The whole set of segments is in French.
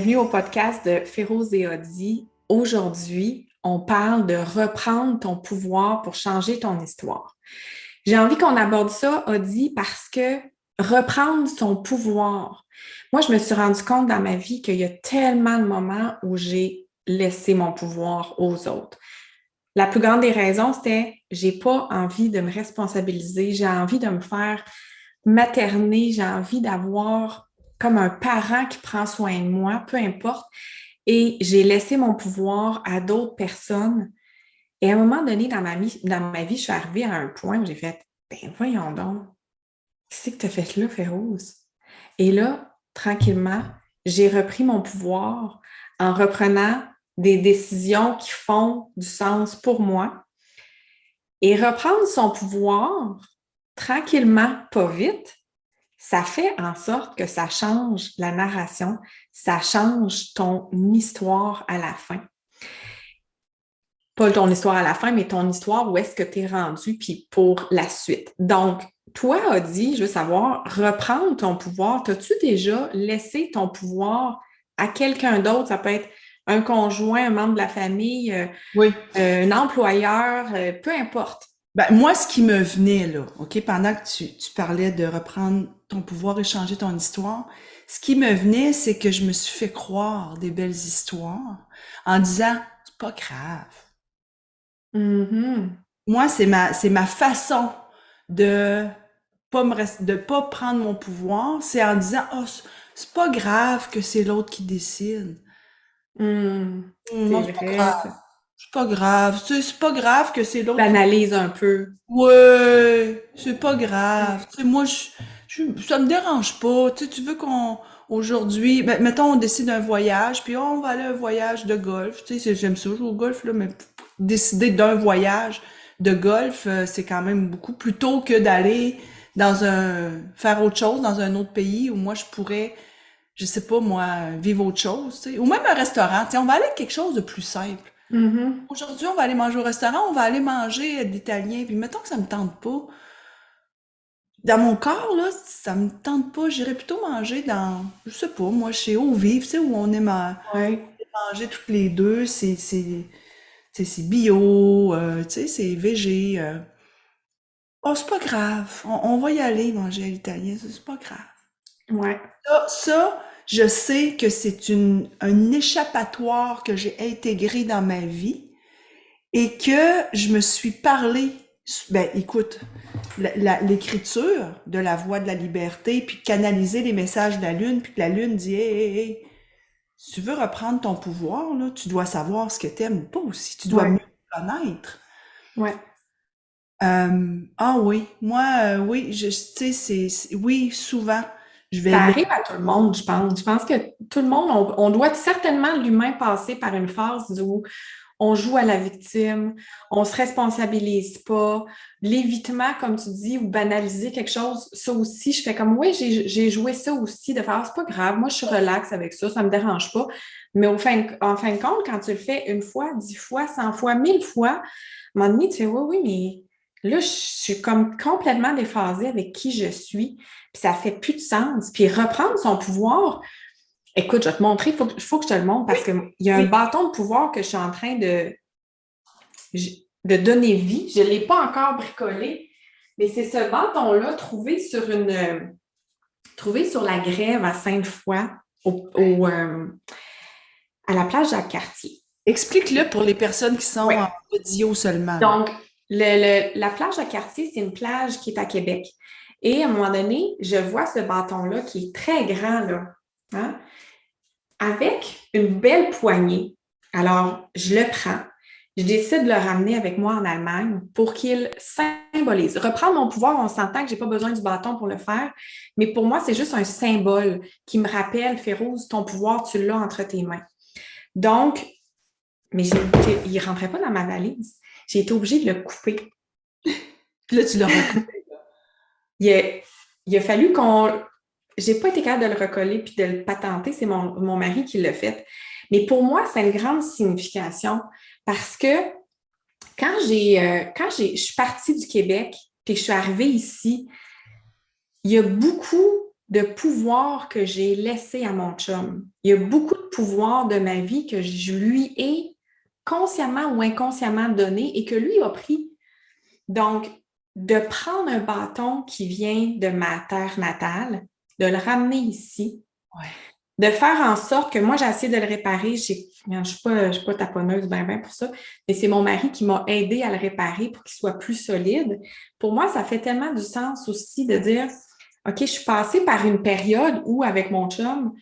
Bienvenue au podcast de Féroz et Audi. Aujourd'hui, on parle de reprendre ton pouvoir pour changer ton histoire. J'ai envie qu'on aborde ça, Audi, parce que reprendre son pouvoir. Moi, je me suis rendu compte dans ma vie qu'il y a tellement de moments où j'ai laissé mon pouvoir aux autres. La plus grande des raisons, c'était j'ai pas envie de me responsabiliser, j'ai envie de me faire materner, j'ai envie d'avoir comme un parent qui prend soin de moi, peu importe. Et j'ai laissé mon pouvoir à d'autres personnes. Et à un moment donné, dans ma vie, je suis arrivée à un point où j'ai fait, ben voyons donc, qu'est-ce que tu as fait là, Féroz? Et là, tranquillement, j'ai repris mon pouvoir en reprenant des décisions qui font du sens pour moi. Et reprendre son pouvoir, tranquillement, pas vite, ça fait en sorte que ça change la narration, ça change ton histoire à la fin. Pas ton histoire à la fin, mais ton histoire, où est-ce que tu es rendu, puis pour la suite. Donc, toi, Audi, je veux savoir, reprendre ton pouvoir, t'as-tu déjà laissé ton pouvoir à quelqu'un d'autre? Ça peut être un conjoint, un membre de la famille, Oui. un employeur, peu importe. Ben, moi, ce qui me venait, là, OK, pendant que tu parlais de reprendre ton pouvoir et changer ton histoire, ce qui me venait, c'est que je me suis fait croire des belles histoires en disant, c'est pas grave. Mhm. Moi, c'est ma façon de de pas prendre mon pouvoir, c'est en disant, oh, c'est pas grave que c'est l'autre qui décide. Non, C'est c'est pas vrai, grave. ça. C'est pas grave. C'est pas grave que c'est l'autre qui. T'analyses un peu. Ouais, c'est pas grave. Tu sais, moi, ça me dérange pas. Tu veux qu'on, aujourd'hui, ben, mettons, on décide un voyage, puis on va aller à un voyage de golf. Tu sais, j'aime ça jouer au golf, là, mais décider d'un voyage de golf, c'est quand même beaucoup plutôt que d'aller faire autre chose dans un autre pays où moi, je pourrais, je sais pas, moi, vivre autre chose, tu sais. Ou même un restaurant. Tu sais, on va aller à quelque chose de plus simple. Mhm. Aujourd'hui, on va aller manger au restaurant, on va aller manger de l'italien, puis mettons que ça me tente pas. Dans mon corps, là, ça me tente pas. J'irais plutôt manger je sais pas, moi, chez Au Vivre, tu sais, où on aime Ouais. manger toutes les deux, c'est bio, tu sais, c'est végé. Oh, c'est pas grave, on va y aller manger à l'italien, ça, c'est pas grave. Ouais. Je sais que c'est un échappatoire que j'ai intégré dans ma vie et que je me suis parlé. Ben, écoute, l'écriture de la voix de la liberté, puis canaliser les messages de la lune, puis que la lune dit, hey, hey, hey, si tu veux reprendre ton pouvoir, là, tu dois savoir ce que t'aimes ou pas aussi. Tu dois mieux Ouais. te connaître. Ouais. Ah oui, moi, oui, tu sais, oui, souvent, je vais Ça là. arrive à tout le monde, je pense. Je pense que tout le monde, on doit certainement, l'humain, passer par une phase où on joue à la victime, on se responsabilise pas, l'évitement, comme tu dis, ou banaliser quelque chose, ça aussi, je fais comme, oui, j'ai joué ça aussi, de faire, c'est pas grave, moi, je suis relax avec ça, ça me dérange pas. Mais en fin de compte, quand tu le fais une fois, 10 fois, 100 fois, 1000 fois, à un moment donné, tu fais, oui, oui, mais là, je suis comme complètement déphasée avec qui je suis, puis ça fait plus de sens. Puis reprendre son pouvoir, écoute, je vais te montrer, il faut que je te le montre Oui, parce qu'il y a un oui. bâton de pouvoir que je suis en train de donner vie. Je ne l'ai pas encore bricolé, mais c'est ce bâton-là trouvé sur la grève à Sainte-Foy, à la plage Jacques-Cartier. Explique-le pour les personnes qui sont Oui. en audio seulement, là. Donc, la plage Jacques-Cartier, c'est une plage qui est à Québec. Et à un moment donné, je vois ce bâton-là qui est très grand, là, hein, avec une belle poignée. Alors, je le prends. Je décide de le ramener avec moi en Allemagne pour qu'il symbolise. Reprendre mon pouvoir, on s'entend que je n'ai pas besoin du bâton pour le faire, mais pour moi, c'est juste un symbole qui me rappelle, Féroz, ton pouvoir, tu l'as entre tes mains. Donc, mais il ne rentrait pas dans ma valise. J'ai été obligée de le couper. Puis là, tu le recoupes. Il a, il a fallu qu'on. J'ai pas été capable de le recoller puis de le patenter, c'est mon mari qui l'a fait. Mais pour moi, c'est une grande signification parce que je suis partie du Québec puis que je suis arrivée ici, il y a beaucoup. de pouvoir que j'ai laissé à mon chum. Il y a beaucoup de pouvoir de ma vie que je lui ai consciemment ou inconsciemment donné et que lui a pris. Donc, de prendre un bâton qui vient de ma terre natale, de le ramener ici, Ouais. de faire en sorte que moi, j'ai essayé de le réparer. Je ne suis pas taponneuse ben pour ça, mais c'est mon mari qui m'a aidé à le réparer pour qu'il soit plus solide. Pour moi, ça fait tellement du sens aussi de dire, OK, je suis passée par une période où, avec mon chum,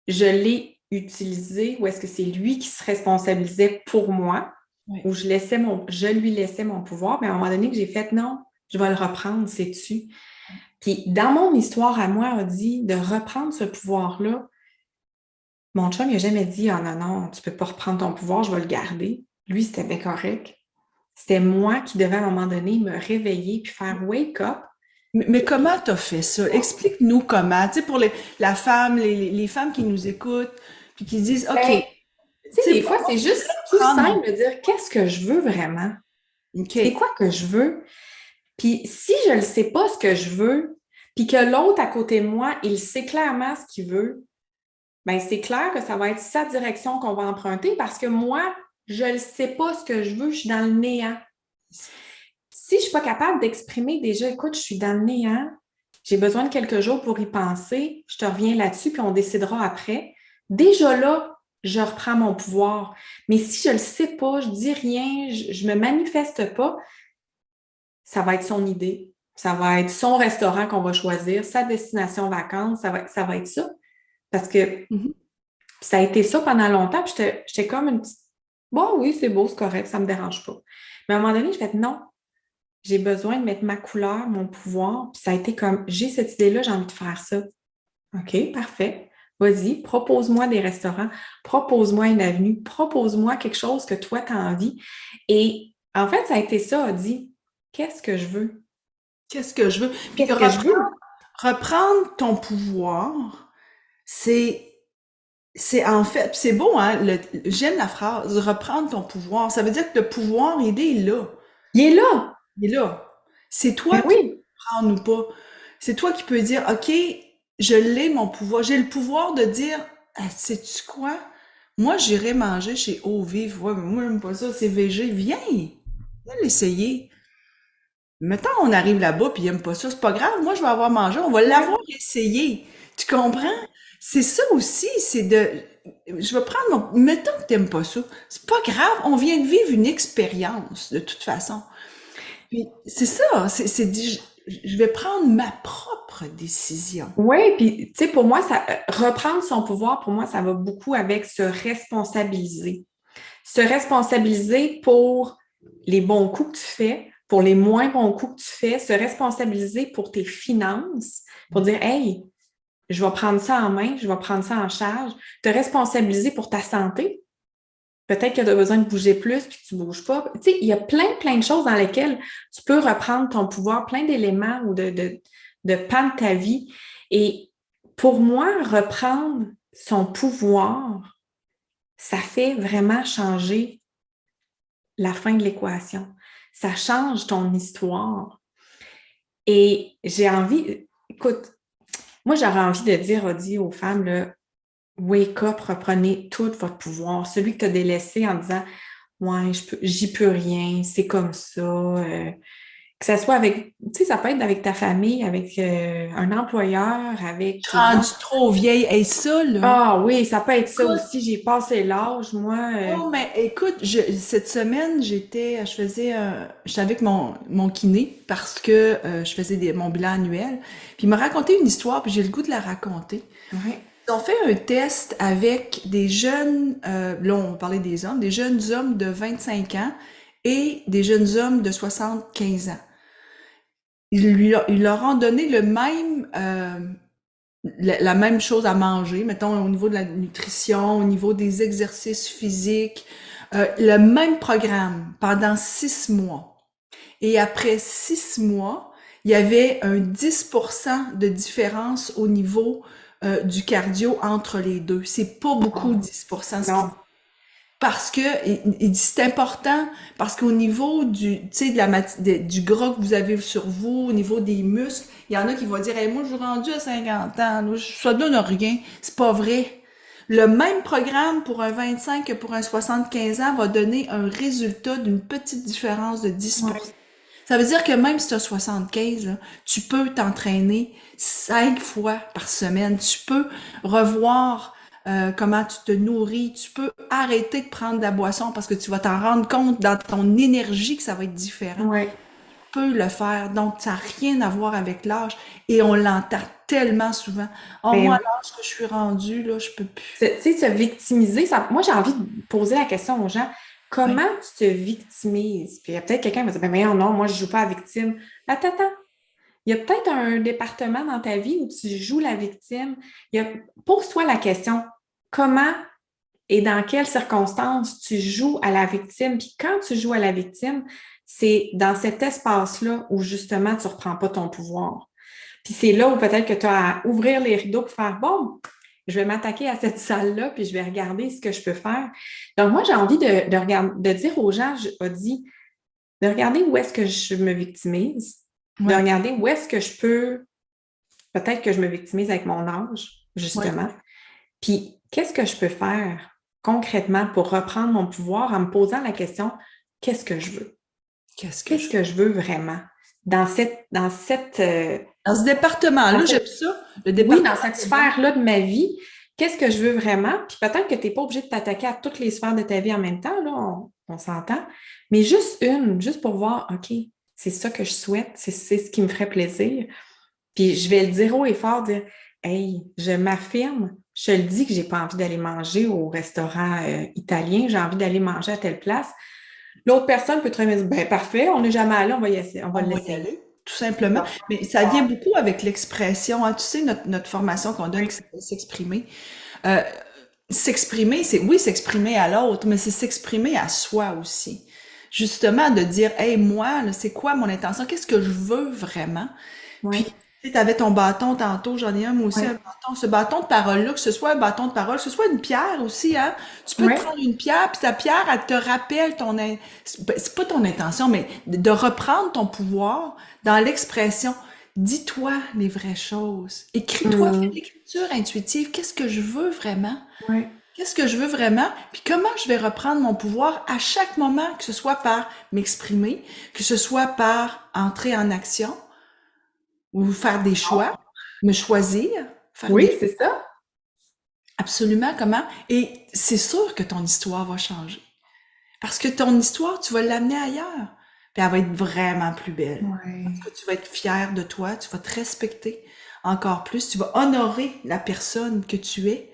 je l'ai utilisé, ou est-ce que c'est lui qui se responsabilisait pour moi, Ouais. où je lui laissais mon pouvoir, mais à un moment donné que j'ai fait, non, je vais le reprendre, sais-tu? Puis, dans mon histoire à moi, a dit de reprendre ce pouvoir-là. Mon chum, il n'a jamais dit, ah non, non, tu ne peux pas reprendre ton pouvoir, je vais le garder. Lui, c'était bien correct. C'était moi qui devais à un moment donné me réveiller puis faire wake up. Mais comment t'as fait ça? Explique-nous comment. Tu sais, pour la femme, les femmes qui nous écoutent, puis qui disent, OK, Ben, tu tu sais, sais, des moi, fois, c'est je voudrais juste tout prendre mon... simple de dire qu'est-ce que je veux vraiment? C'est OK. quoi que je veux? Puis si je ne sais pas ce que je veux, puis que l'autre à côté de moi, il sait clairement ce qu'il veut, ben c'est clair que ça va être sa direction qu'on va emprunter parce que moi, je ne sais pas ce que je veux, je suis dans le néant. Si je ne suis pas capable d'exprimer déjà, écoute, je suis dans le néant, j'ai besoin de quelques jours pour y penser, je te reviens là-dessus, puis on décidera après. Déjà là, je reprends mon pouvoir. Mais si je ne le sais pas, je ne dis rien, je ne me manifeste pas, ça va être son idée. Ça va être son restaurant qu'on va choisir, sa destination vacances, ça va être ça. Parce que Mhm. ça a été ça pendant longtemps, puis j'étais comme une petite. Bon, oui, c'est beau, c'est correct, ça ne me dérange pas. Mais à un moment donné, je fais non, j'ai besoin de mettre ma couleur, mon pouvoir. Puis ça a été comme, j'ai cette idée-là, j'ai envie de faire ça. OK, parfait. Vas-y, propose-moi des restaurants, propose-moi une avenue, propose-moi quelque chose que toi, tu as envie. Et en fait, ça a été ça, a dit, qu'est-ce que je veux? Qu'est-ce que je veux? Puis Qu'est-ce que je veux? reprendre ton pouvoir, c'est c'est en fait, c'est beau, hein? J'aime la phrase, reprendre ton pouvoir. Ça veut dire que le pouvoir, il est là. Il est là. Il est là. C'est toi Ben qui peux oui. le prendre ou pas. C'est toi qui peux dire, OK, je l'ai mon pouvoir. J'ai le pouvoir de dire, ah, sais-tu quoi? Moi, j'irai manger chez Eau Vive. Ouais, mais moi, j'aime pas ça, c'est végé. Viens l'essayer. Mettons, on arrive là-bas puis il aime pas ça, c'est pas grave. Moi, je vais avoir mangé, on va Ouais. l'avoir essayé. Tu comprends? C'est ça aussi, c'est de, je vais prendre mettons que t'aimes pas ça. C'est pas grave, on vient de vivre une expérience, de toute façon. Puis, c'est ça, c'est dit, je vais prendre ma propre décision. Oui, puis tu sais, pour moi, reprendre son pouvoir, pour moi, ça va beaucoup avec se responsabiliser. Se responsabiliser pour les bons coups que tu fais, pour les moins bons coups que tu fais, se responsabiliser pour tes finances, pour dire, hey, je vais prendre ça en main, je vais prendre ça en charge, te responsabiliser pour ta santé. Peut-être que tu as besoin de bouger plus puis que tu ne bouges pas. Tu sais, il y a plein de choses dans lesquelles tu peux reprendre ton pouvoir, plein d'éléments ou de pans de ta vie. Et pour moi, reprendre son pouvoir, ça fait vraiment changer la fin de l'équation. Ça change ton histoire. Et j'ai envie, écoute, moi, j'aurais envie de dire, Audie, aux femmes, là, wake up, reprenez tout votre pouvoir. Celui que tu as délaissé en disant, ouais, j'y peux rien, c'est comme ça. Que ça soit avec, tu sais, ça peut être avec ta famille, avec un employeur, avec Je suis tes rendue enfants. trop vieille. Et ça, là, Ah oui, ça peut être ça écoute, aussi. J'ai passé l'âge, moi. oh, mais écoute, cette semaine, j'étais avec mon kiné parce que je faisais mon bilan annuel. Puis il m'a raconté une histoire, puis j'ai le goût de la raconter. Ouais. Ils ont fait un test avec des jeunes, là on parlait des hommes, des jeunes hommes de 25 ans et des jeunes hommes de 75 ans. Ils leur ont donné la même chose à manger, mettons au niveau de la nutrition, au niveau des exercices physiques, le même programme pendant 6 mois. Et après 6 mois, il y avait un 10% de différence au niveau du cardio entre les deux. C'est pas beaucoup, Ah, 10%. non. Parce que, il dit, c'est important, parce qu'au niveau du, tu sais, du gras que vous avez sur vous, au niveau des muscles, il y en a qui vont dire, hey, moi, je suis rendu à 50 ans, là, ça donne rien. C'est pas vrai. Le même programme pour un 25 que pour un 75 ans va donner un résultat d'une petite différence de 10%. Ouais. Ça veut dire que même si tu as 75, là, tu peux t'entraîner 5 fois par semaine. Tu peux revoir comment tu te nourris. Tu peux arrêter de prendre de la boisson parce que tu vas t'en rendre compte dans ton énergie que ça va être différent. Ouais. Tu peux le faire. Donc, ça n'a rien à voir avec l'âge. Et on l'entend tellement souvent. Oh, Ben moi, à oui. l'âge que je suis rendue, là, je peux plus. Tu sais, se victimiser, moi, j'ai envie de poser la question aux gens, Oui, comment tu te victimises? Puis il y a peut-être quelqu'un qui va dire, ben voyons, non, moi, je ne joue pas à victime. Attends, attends. Il y a peut-être un département dans ta vie où tu joues la victime. Pose-toi la question, comment et dans quelles circonstances tu joues à la victime? Puis quand tu joues à la victime, c'est dans cet espace-là où justement tu ne reprends pas ton pouvoir. Puis c'est là où peut-être que tu as à ouvrir les rideaux pour faire, bon, je vais m'attaquer à cette salle-là, puis je vais regarder ce que je peux faire. Donc, moi, j'ai envie de dire aux gens, de regarder où est-ce que je me victimise, de oui, regarder où est-ce que je peux, peut-être que je me victimise avec mon âge, oui. justement. Puis, qu'est-ce que je peux faire concrètement pour reprendre mon pouvoir en me posant la question, qu'est-ce que je veux? Qu'est-ce que Qu'est-ce je... que je veux vraiment? Dans ce Dans département-là, j'aime cette ça. Le oui, département dans cette de bon. sphère-là de ma vie, qu'est-ce que je veux vraiment? Puis peut-être que tu n'es pas obligé de t'attaquer à toutes les sphères de ta vie en même temps, là, on s'entend, mais juste une, juste pour voir, OK, c'est ça que je souhaite, c'est ce qui me ferait plaisir. Puis je vais le dire haut et fort, dire, hey, je m'affirme, je le dis que j'ai pas envie d'aller manger au restaurant italien, j'ai envie d'aller manger à telle place. L'autre personne peut très bien dire, ben parfait, on n'est jamais allé, on va y essayer, on va On va y l'essayer. aller, tout simplement. Donc, Mais ça vient beaucoup avec l'expression, hein. Tu sais, notre formation qu'on donne oui, qui s'appelle s'exprimer. Euh, S'exprimer, c'est oui, s'exprimer à l'autre, mais c'est s'exprimer à soi aussi. Justement, de dire, hey, moi, là, c'est quoi mon intention? Qu'est-ce que je veux vraiment? Puis, oui, tu avais ton bâton tantôt, j'en ai un, moi aussi, un oui, bâton. Ce bâton de parole-là, que ce soit un bâton de parole, que ce soit une pierre aussi, hein. Tu peux te oui, prendre une pierre, puis ta pierre, elle te rappelle c'est pas ton intention, mais de reprendre ton pouvoir dans l'expression. Dis-toi les vraies choses. Écris-toi, fais de hum, l'écriture intuitive. Qu'est-ce que je veux vraiment? oui, Qu'est-ce que je veux vraiment? Puis comment je vais reprendre mon pouvoir à chaque moment, que ce soit par m'exprimer, que ce soit par entrer en action, ou faire des choix, me choisir, faire des oui, choix. c'est ça. Absolument, comment? Et c'est sûr que ton histoire va changer. Parce que ton histoire, tu vas l'amener ailleurs. Puis elle va être vraiment plus belle. Parce Oui. que tu vas être fier de toi, tu vas te respecter encore plus, tu vas honorer la personne que tu es.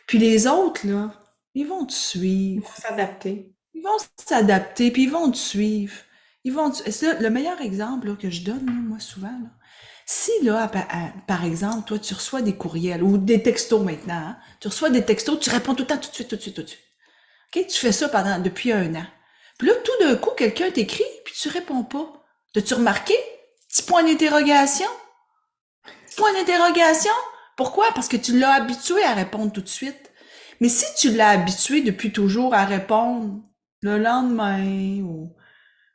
Puis les autres, là, ils vont te Il suivre. faut s'adapter. Ils vont s'adapter, puis ils vont te suivre. C'est le meilleur exemple là, que je donne, là, moi, souvent, là. Si, là, par exemple, toi, tu reçois des courriels ou des textos maintenant, hein, tu reçois des textos, tu réponds tout le temps, tout de suite, tout de suite, tout de suite. OK? Tu fais ça depuis un an. Puis là, tout d'un coup, quelqu'un t'écrit, puis tu réponds pas. T'as-tu remarqué? Petit point d'interrogation? Petit point d'interrogation? Pourquoi? Parce que tu l'as habitué à répondre tout de suite. Mais si tu l'as habitué depuis toujours à répondre le lendemain ou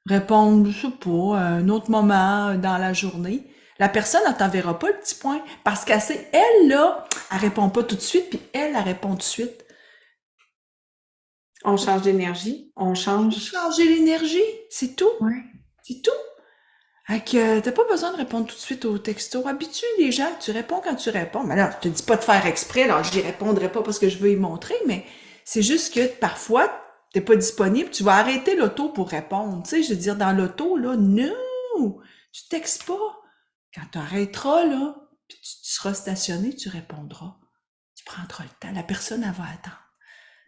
répondre, je sais pas, à un autre moment dans la journée, la personne, elle t'enverra pas le petit point parce qu'elle sait, elle, là, elle répond pas tout de suite, puis elle répond tout de suite. On change d'énergie, on change. Changer l'énergie, c'est tout. Oui. C'est tout. Fait que t'as pas besoin de répondre tout de suite au texto. Habitue les gens, tu réponds quand tu réponds. Mais là, je te dis pas de faire exprès, alors j'y répondrai pas parce que je veux y montrer, mais c'est juste que parfois, t'es pas disponible, tu vas arrêter l'auto pour répondre. Tu sais, je veux dire, dans l'auto, là, non! Tu textes pas. Quand tu arrêteras, là, puis tu seras stationné, tu répondras. Tu prendras le temps. La personne, elle va attendre.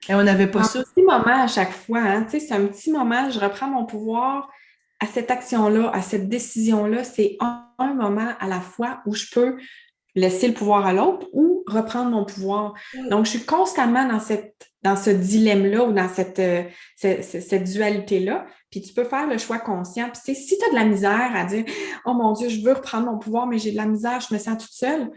Et on n'avait pas Un ça. petit moment à chaque fois, hein. Tu sais, c'est un petit moment, je reprends mon pouvoir à cette action-là, à cette décision-là. C'est un moment à la fois où je peux laisser le pouvoir à l'autre ou reprendre mon pouvoir. Oui. Donc, je suis constamment dans ce dilemme-là ou dans cette dualité-là. Puis tu peux faire le choix conscient. Puis si tu as de la misère à dire, oh mon Dieu, je veux reprendre mon pouvoir, mais j'ai de la misère, je me sens toute seule,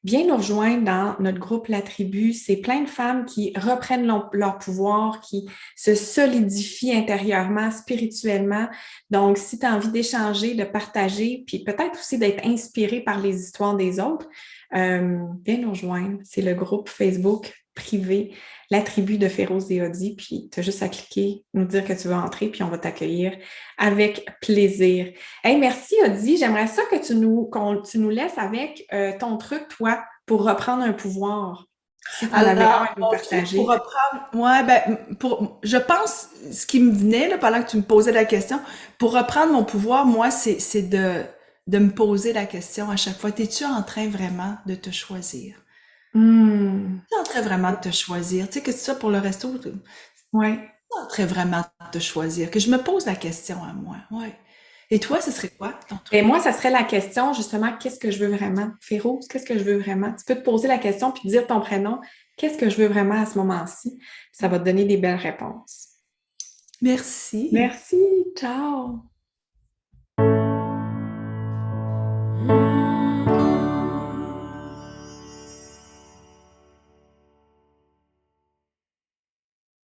viens nous rejoindre dans notre groupe La Tribu. C'est plein de femmes qui reprennent leur pouvoir, qui se solidifient intérieurement, spirituellement. Donc, si tu as envie d'échanger, de partager, puis peut-être aussi d'être inspiré par les histoires des autres, viens nous rejoindre. C'est le groupe Facebook privé, La Tribu de Féroce et Audie. Puis, tu as juste à cliquer, nous dire que tu veux entrer, puis on va t'accueillir avec plaisir. Hey, merci, Audie. J'aimerais ça que tu nous laisses avec ton truc, toi, pour reprendre un pouvoir. Si tu en avais un Alors, à nous mon truc pour partager. reprendre, ouais, ben, je pense, ce qui me venait, là, pendant que tu me posais la question, pour reprendre mon pouvoir, moi, c'est de me poser la question à chaque fois, t'es-tu en train vraiment de te choisir? Hmm. T'es en train vraiment de te choisir? Tu sais, que c'est ça pour le resto, t'es Ouais. en train vraiment de te choisir? Que je me pose la question à moi, ouais. Et toi, ce serait quoi, ton Et moi, truc? ça serait la question, justement, qu'est-ce que je veux vraiment? Féroce, qu'est-ce que je veux vraiment? Tu peux te poser la question puis dire ton prénom, qu'est-ce que je veux vraiment à ce moment-ci? Ça va te donner des belles réponses. Merci. Merci, ciao!